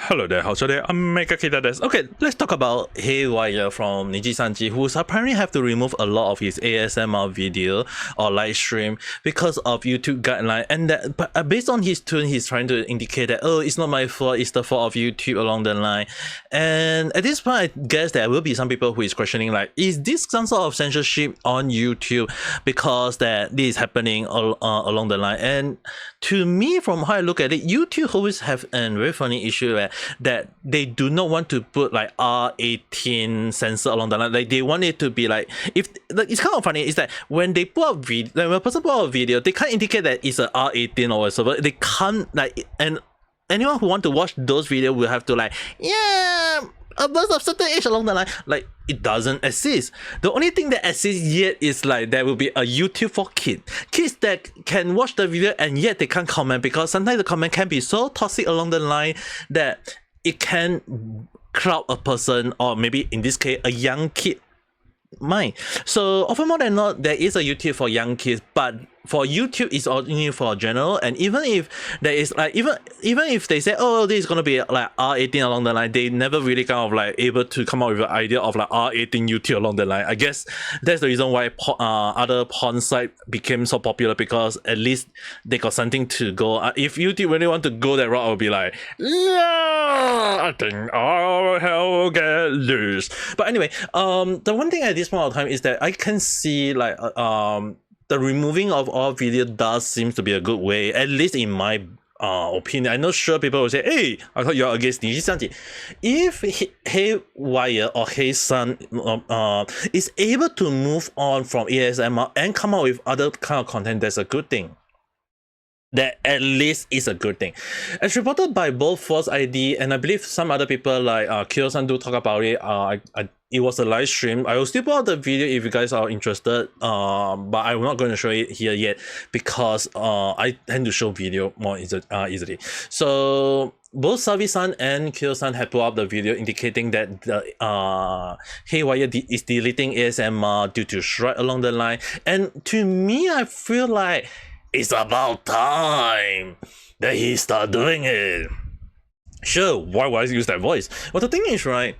Hello there, how's your day? Ame Gakita desu. Okay, let's talk about Haywire from Nijisanji, who's apparently have to remove a lot of his ASMR video or live stream because of YouTube guideline, and that based on his tone, he's trying to indicate that, oh, it's not my fault, it's the fault of YouTube along the line. And at this point, I guess there will be some people who is questioning, like, is this some sort of censorship on YouTube because that this is happening along the line? And to me, from how I look at it, YouTube always have a very funny issue that they do not want to put like R18 censor along the line. Like they want it to be like, if like, it's kind of funny is that when they put up video, when a person put out a video, they can't indicate that it's a R18 or whatever. They can't, like, and anyone who want to watch those videos will have to like, yeah, above a certain age along the line. Like, it doesn't exist. The only thing that exists yet is like there will be a YouTube for kids that can watch the video and yet they can't comment, because sometimes the comment can be so toxic along the line that it can crowd a person, or maybe in this case a young kid mind. So often more than not, there is a YouTube for young kids, but for YouTube it's only for general. And even if there is like, even if they say, oh, this is gonna be like R18 along the line, they never really kind of like able to come up with an idea of like R18 YouTube along the line. I guess that's the reason why other porn site became so popular, because at least they got something to go. If YouTube really want to go that route, I would be like, yeah, I think all hell get loose. But anyway, the one thing at this point of time is that I can see like the removing of all video does seem to be a good way, at least in my opinion. I'm not sure people will say, hey, I thought you're against Nijisanji. If Haywire or Hey-san is able to move on from ASMR and come out with other kind of content, that's a good thing. That at least is a good thing. As reported by both FalseEyeD and I believe some other people like Khyo-san do talk about it. It was a live stream. I will still put out the video if you guys are interested, but I'm not going to show it here yet because I tend to show video more easily. So both Salvi-san and Khyo-san have put up the video indicating that the Haywire is deleting ASMR due to strike along the line. And to me, I feel like it's about time that he start doing it. Sure, why would I use that voice? Well, the thing is, right,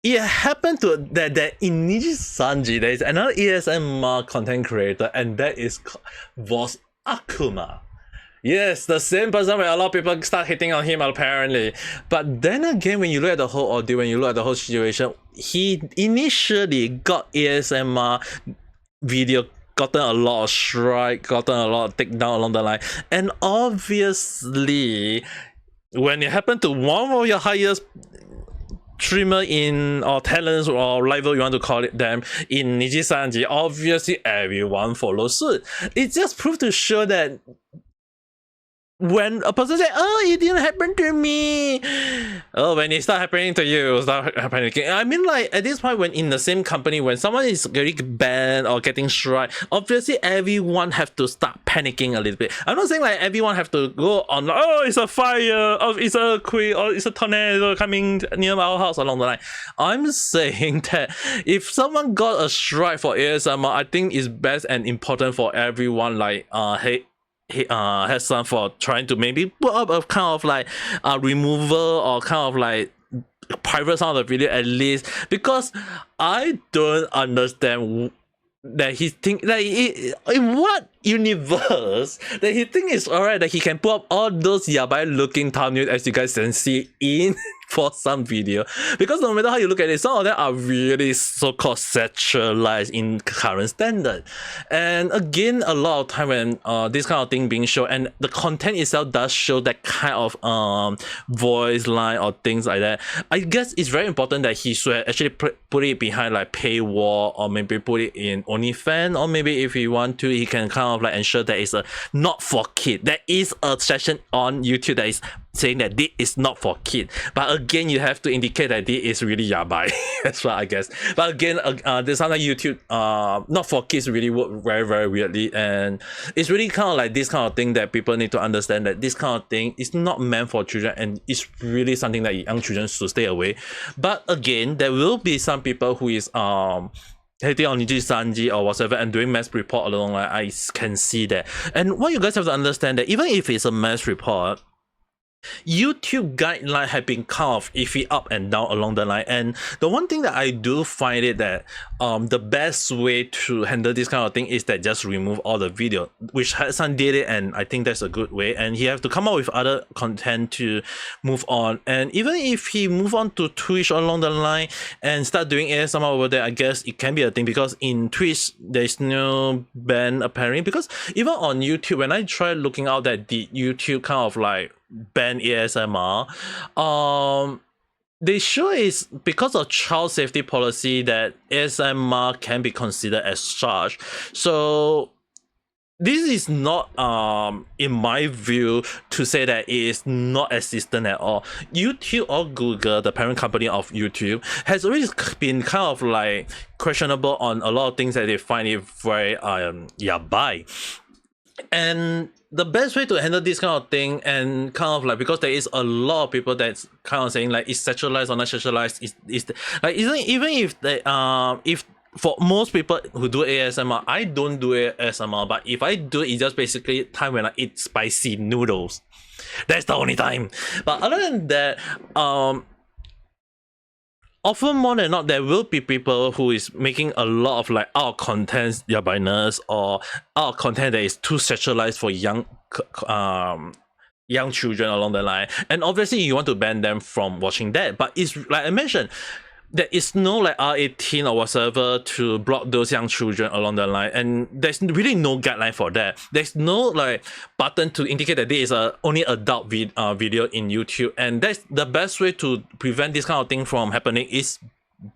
it happened to that in Nijisanji, there is another ASMR content creator, and that is was Akuma. Yes, the same person where a lot of people start hitting on him apparently. But then again, when you look at the whole audio, when you look at the whole situation, he initially got ASMR video gotten a lot of strike, gotten a lot of takedown along the line. And obviously, when it happened to one of your highest streamer in, or talents, or rival you want to call it them, in Nijisanji, obviously everyone follows suit. It just proved to show that when a person say, oh, it didn't happen to me, oh, when it start happening to you, start panicking. I mean, like, at this point, when in the same company, when someone is getting banned or getting strike, obviously everyone have to start panicking a little bit. I'm not saying like everyone have to go on, oh, it's a fire, oh, it's a quake, or it's a tornado coming near our house along the line. I'm saying that if someone got a strike for ASMR, I think it's best and important for everyone, like, has some for trying to maybe put up a kind of like removal or kind of like private sound of the video at least, because I don't understand that he think that in what universe that he think it's alright that he can put up all those yabai looking thumbnails as you guys can see in for some video, because no matter how you look at it, some of them are really so-called sexualized in current standard. And again, a lot of time when this kind of thing being shown and the content itself does show that kind of voice line or things like that, I guess it's very important that he should actually put it behind like paywall, or maybe put it in OnlyFans, or maybe if he want to, he can kind of like ensure that it's a not for kid. There is a section on YouTube that is saying that this is not for kid, but again, you have to indicate that this is really yabai. That's what I guess. But again, there's sometimes YouTube not for kids really work very, very weirdly, and it's really kind of like this kind of thing that people need to understand, that this kind of thing is not meant for children, and it's really something that young children should stay away. But again, there will be some people who is hating on Nijisanji or whatever and doing mass report along, like, I can see that. And what you guys have to understand that even if it's a mass report, YouTube guideline have been kind of iffy up and down along the line, and the one thing that I do find it that the best way to handle this kind of thing is that just remove all the video, which Hassan did it, and I think that's a good way. And he have to come up with other content to move on. And even if he move on to Twitch along the line and start doing ASMR over there, I guess it can be a thing, because in Twitch there's no ban apparently. Because even on YouTube, when I try looking out that the YouTube kind of like ban ASMR, they show is because of child safety policy that ASMR can be considered as such. So this is not in my view to say that it is not assistant at all. YouTube or Google, the parent company of YouTube, has always been kind of like questionable on a lot of things that they find it very yabai. And the best way to handle this kind of thing, and kind of like, because there is a lot of people that's kind of saying like, it's sexualized or not sexualized, is like, even if they if for most people who do ASMR, I don't do ASMR, but if I do, it's just basically time when I eat spicy noodles. That's the only time. But other than that, often more than not, there will be people who is making a lot of like out content yabainess, or out content that is too sexualized for young children along the line. And obviously you want to ban them from watching that. But it's like I mentioned, there is no like R18 or whatsoever to block those young children along the line, and there's really no guideline for that. There's no like button to indicate that there is a only adult video in YouTube, and that's the best way to prevent this kind of thing from happening is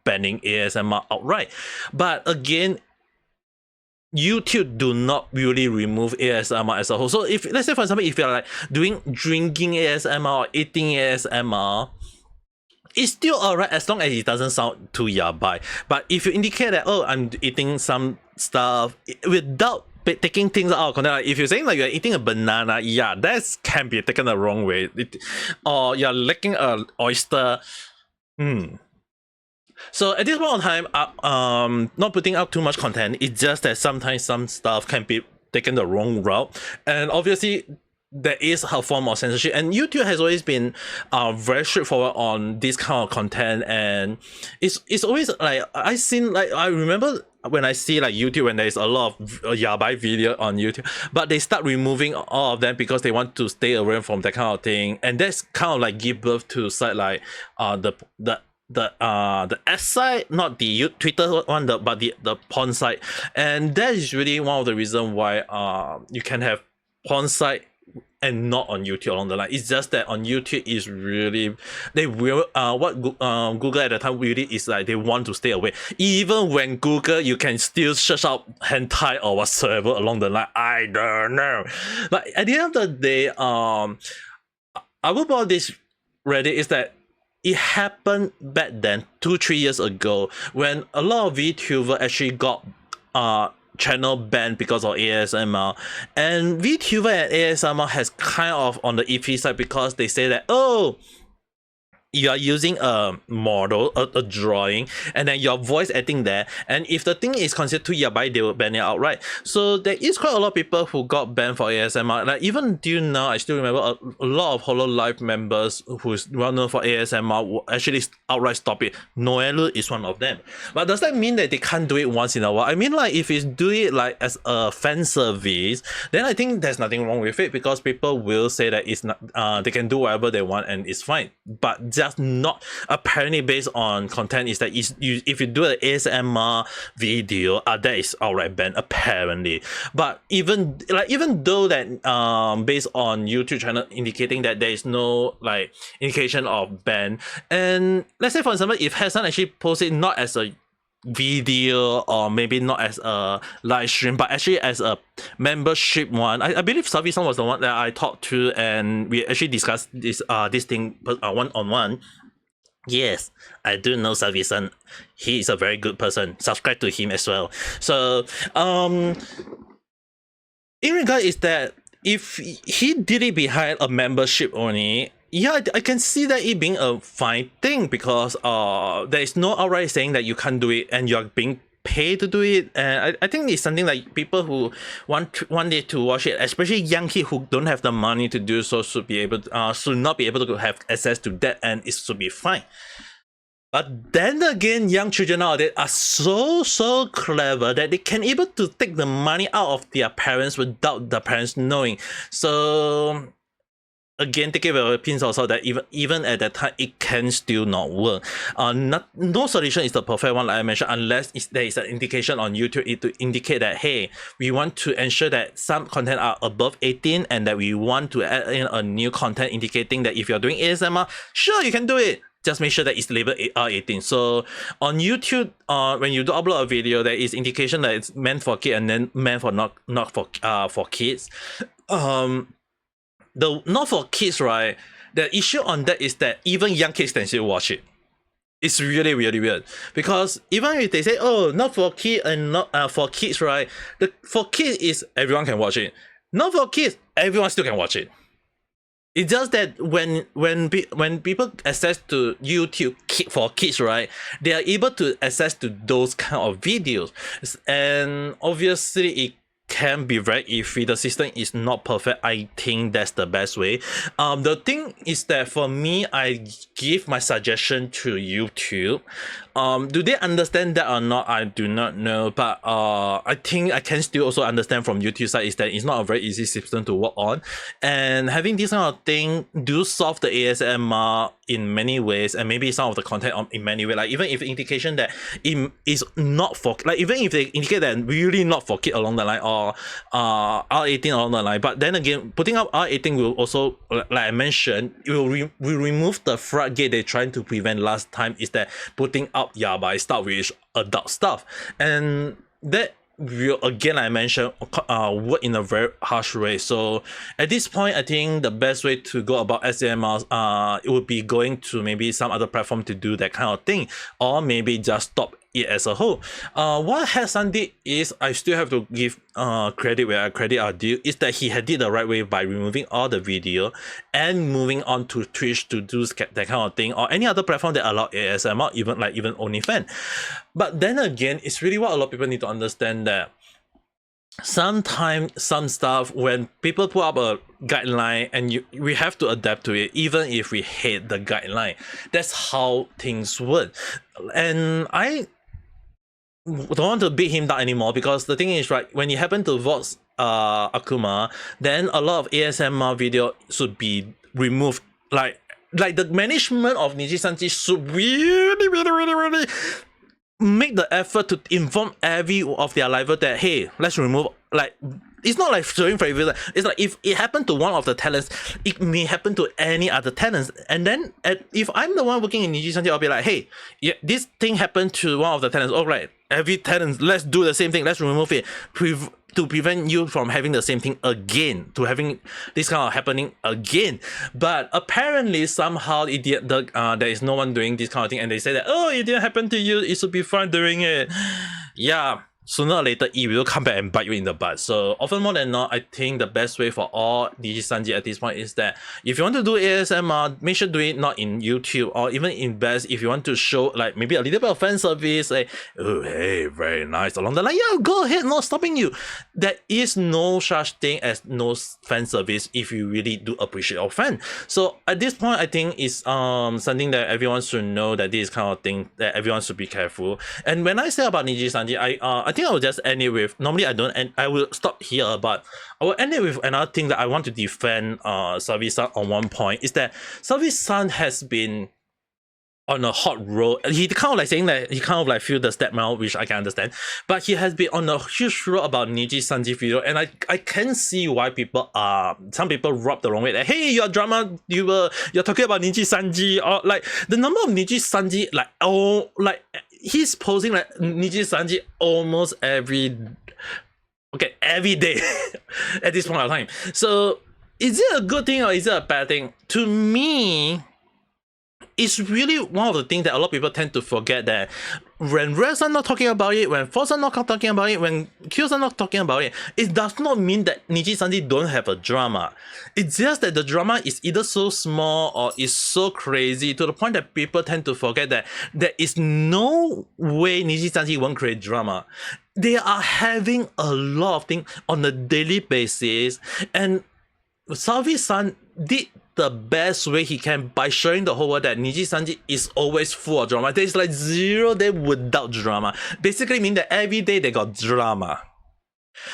banning ASMR outright. But again, YouTube do not really remove ASMR as a whole. So if, let's say for example, if you're like doing drinking ASMR or eating ASMR, it's still alright as long as it doesn't sound too yabai. But if you indicate that, oh, I'm eating some stuff without taking things out of context, like if you're saying like you're eating a banana, yeah, that can be taken the wrong way. Or you're licking an oyster. So at this point in time, not putting out too much content. It's just that sometimes some stuff can be taken the wrong route, and obviously there is a form of censorship, and YouTube has always been very straightforward on this kind of content. And it's always like I remember when I see like YouTube, when there's a lot of yabai video on YouTube, but they start removing all of them because they want to stay away from that kind of thing, and that's kind of like give birth to site like the S side, not the Twitter one, but the porn site. And that is really one of the reasons why you can have porn site and not on YouTube along the line. It's just that on YouTube is really, they will what Google at the time really is like, they want to stay away. Even when Google, you can still search out hentai or whatsoever along the line. I don't know. But at the end of the day, I will about this Reddit is that it happened back then 2-3 years ago, when a lot of VTuber actually got channel banned because of ASMR. And VTuber and ASMR has kind of on the iffy side, because they say that, oh, you are using a model, a drawing, and then your voice acting there, and if the thing is considered too yabai, they will ban it outright. So there is quite a lot of people who got banned for ASMR. Like even till now, I still remember a lot of HoloLive members who is well known for ASMR will actually outright stop it. Noelu is one of them. But does that mean that they can't do it once in a while? I mean, like if you do it like as a fan service, then I think there's nothing wrong with it, because people will say that it's not they can do whatever they want and it's fine. But just not apparently based on content is that if you do an ASMR video, that is outright banned apparently. But even though that based on YouTube channel indicating that there is no like indication of ban, and let's say for example if Hassan actually posts it not as a video or maybe not as a live stream but actually as a membership one, I believe Salvi was the one that I talked to, and we actually discussed this thing one-on-one. Yes, I do know Salvi-san. He is a very good person. Subscribe to him as well. So in regard is that if he did it behind a membership only, yeah, I can see that it being a fine thing, because there is no outright saying that you can't do it, and you're being pay to do it, and I think it's something like people who want it to watch it, especially young kids who don't have the money to do so, should not be able to have access to that, and it should be fine. But then again, young children nowadays are so clever that they can able to take the money out of their parents without the parents knowing. So again, take it with a pinch of salt that even at that time, it can still not work. No solution is the perfect one, like I mentioned, unless there is an indication on YouTube to indicate that, hey, we want to ensure that some content are above 18 and that we want to add in a new content indicating that if you're doing ASMR, sure, you can do it. Just make sure that it's labeled R18. So on YouTube, when you do upload a video, there is indication that it's meant for kids and then meant for not for kids. The not for kids, right? The issue on that is that even young kids can still watch it. It's really weird because even if they say, oh, not for kids and not for kids, right? For kids is everyone can watch it. Not for kids, everyone still can watch it. It's just that when people access to YouTube for kids, right, they are able to access to those kind of videos, and obviously it can be very iffy. The system is not perfect. I think that's the best way. The thing is that for me, I give my suggestion to YouTube. Do they understand that or not? I do not know, but I think I can still also understand from YouTube side is that it's not a very easy system to work on, and having this kind of thing do solve the ASMR in many ways, and maybe some of the content in many ways. Like even if indication that it is not for, like even if they indicate that really not for kid along the line or R18 along the line, but then again, putting up R18 will also, like I mentioned, it will remove the floodgate they're trying to prevent last time, is that putting up yabai stuff with adult stuff, and that will again, I mentioned, work in a very harsh way. So at this point, I think the best way to go about SMR, it would be going to maybe some other platform to do that kind of thing, or maybe just stop it as a whole. What Hex did is, I still have to give credit where credit are due, is that he had did the right way by removing all the video and moving on to Twitch to do that kind of thing, or any other platform that allow ASMR, even OnlyFans. But then again, it's really what a lot of people need to understand, that sometimes some stuff, when people put up a guideline and we have to adapt to it, even if we hate the guideline. That's how things work. And I don't want to beat him down anymore, because the thing is, right, when you happen to vote Akuma, then a lot of ASMR video should be removed. Like the management of Nijisanji should really make the effort to inform every of their liver that, hey, let's remove, like, it's not like showing favoritism. It's like if it happened to one of the talents, it may happen to any other talents. And then if I'm the one working in Nijisanji, I'll be like, hey, yeah, this thing happened to one of the talents. All right, every talent, let's do the same thing. Let's remove it to prevent you from having the same thing again, to having this kind of happening again. But apparently somehow there is no one doing this kind of thing, and they say that, oh, it didn't happen to you, it should be fine doing it. Yeah, sooner or later it will come back and bite you in the butt. So often more than not, I think the best way for all Nijisanji at this point is that if you want to do ASMR, make sure to do it not in YouTube, or even in best, if you want to show like maybe a little bit of fan service, like, oh hey, very nice along the line, yeah, go ahead, not stopping you. There is no such thing as no fan service if you really do appreciate your fan. So at this point, I think it's something that everyone should know, that this kind of thing that everyone should be careful. And when I say about Nijisanji, I think I will just end it with, normally I don't, and I will stop here, but I will end it with another thing that I want to defend Salvi-san on one point, is that Salvi-san has been on a hot road. He kind of like saying that he kind of like feel the step now, which I can understand, but he has been on a huge road about Nijisanji video, and I can see why some people rub the wrong way, that hey, you're drama, you're talking about Nijisanji, or like the number of Nijisanji, like, oh, like he's posting like Nijisanji almost every day at this point of time. So is it a good thing or is it a bad thing? To me, it's really one of the things that a lot of people tend to forget, that when Reds are not talking about it, when Force are not talking about it, when Qs are not talking about it, it does not mean that Nijisanji don't have a drama. It's just that the drama is either so small or is so crazy to the point that people tend to forget that there is no way Nijisanji won't create drama. They are having a lot of things on a daily basis, and Salvi-san did the best way he can by showing the whole world that Nijisanji is always full of drama. There's like 0 day without drama. Basically mean that every day they got drama.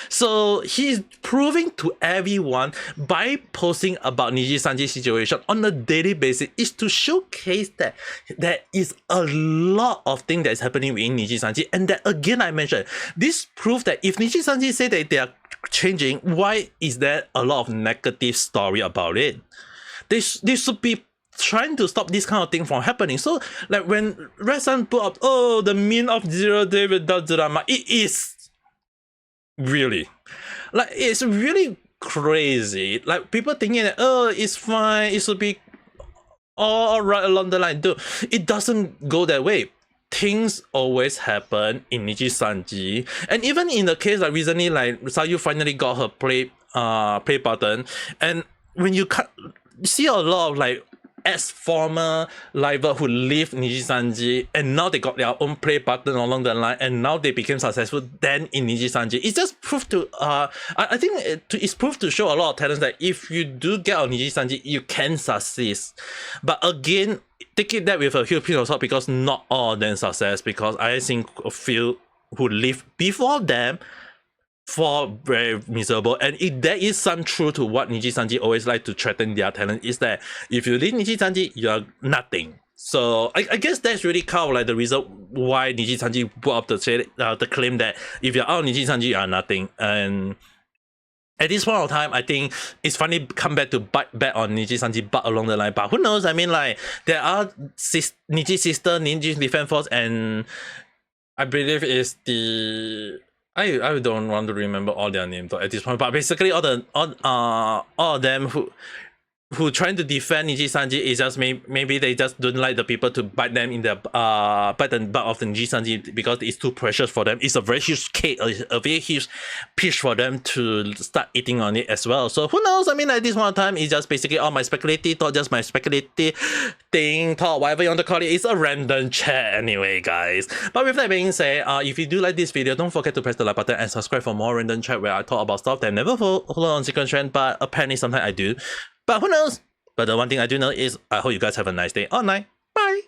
So he's proving to everyone by posting about Nijisanji's situation on a daily basis is to showcase that there is a lot of things that is happening within Nijisanji, and that again I mentioned, this proves that if Nijisanji say that they are changing, why is there a lot of negative story about it? They should be trying to stop this kind of thing from happening. So like when Red-san put up, oh, the mean of 0 day without drama, it is really, like, it's really crazy. Like people thinking that, oh, it's fine, it should be all right along the line. Dude, it doesn't go that way. Things always happen in Nijisanji, and even in the case like recently, like Sayu finally got her play button, and when you see a lot of like ex-former liver who leave Nijisanji and now they got their own play button along the line and now they became successful then in Nijisanji. It's just proof to I think it's proof to show a lot of talents that if you do get on Nijisanji, you can succeed. But again, take it that with a huge pinch of salt, because not all of them success, because I think a few who live before them for very miserable. And if there is some truth to what Nijisanji always like to threaten their talent, is that if you leave Nijisanji, you're nothing. So I guess that's really kind of like the reason why Nijisanji put up the claim that if you're out of Nijisanji, you are nothing. And at this point of time, I think it's finally come back to bite back on Nijisanji butt along the line. But who knows? I mean, like, there are Niji sister, Niji Defense Force, and I believe it's the... I don't want to remember all their names at this point, but basically all of them who trying to defend Nijisanji is just maybe they just don't like the people to bite them in the bite the butt of the Nijisanji because it's too precious for them. It's a very huge cake, a very huge piece for them to start eating on it as well. So who knows? I mean, at this one time, it's just basically all my speculative thought, just my speculative thought, whatever you want to call it. It's a random chat anyway, guys. But with that being said, if you do like this video, don't forget to press the like button and subscribe for more random chat where I talk about stuff that I never follow on sequence trend, but apparently sometimes I do. But who knows? But the one thing I do know is I hope you guys have a nice day or night. Bye!